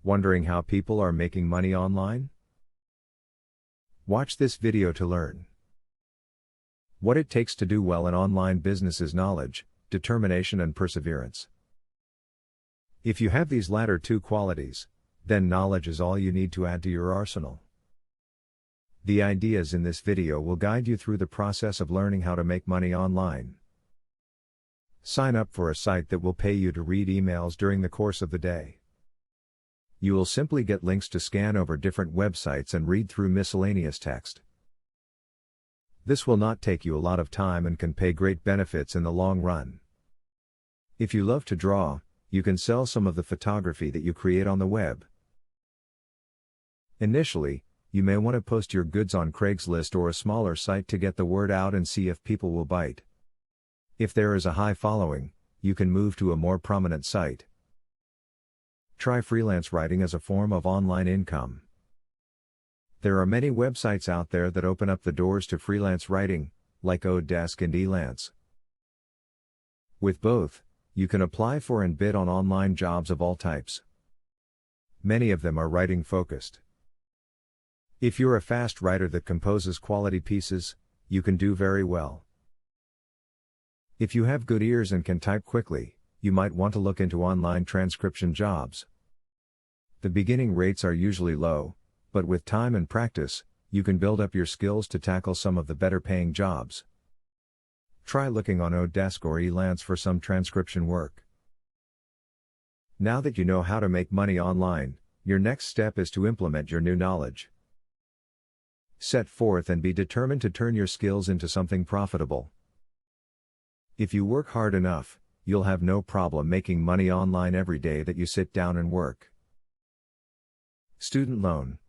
Wondering how people are making money online? Watch this video to learn. What it takes to do well in online business is knowledge, determination and perseverance. If you have these latter two qualities, then knowledge is all you need to add to your arsenal. The ideas in this video will guide you through the process of learning how to make money online. Sign up for a site that will pay you to read emails during the course of the day. You will simply get links to scan over different websites and read through miscellaneous text. This will not take you a lot of time and can pay great benefits in the long run. If you love to draw, you can sell some of the photography that you create on the web. Initially, you may want to post your goods on Craigslist or a smaller site to get the word out and see if people will bite. If there is a high following, you can move to a more prominent site. Try freelance writing as a form of online income. There are many websites out there that open up the doors to freelance writing, like Odesk and Elance. With both, you can apply for and bid on online jobs of all types. Many of them are writing focused. If you're a fast writer that composes quality pieces, you can do very well. If you have good ears and can type quickly, you might want to look into online transcription jobs. The beginning rates are usually low, but with time and practice, you can build up your skills to tackle some of the better paying jobs. Try looking on Odesk or Elance for some transcription work. Now that you know how to make money online, your next step is to implement your new knowledge. Set forth and be determined to turn your skills into something profitable. If you work hard enough, you'll have no problem making money online every day that you sit down and work. Student loan.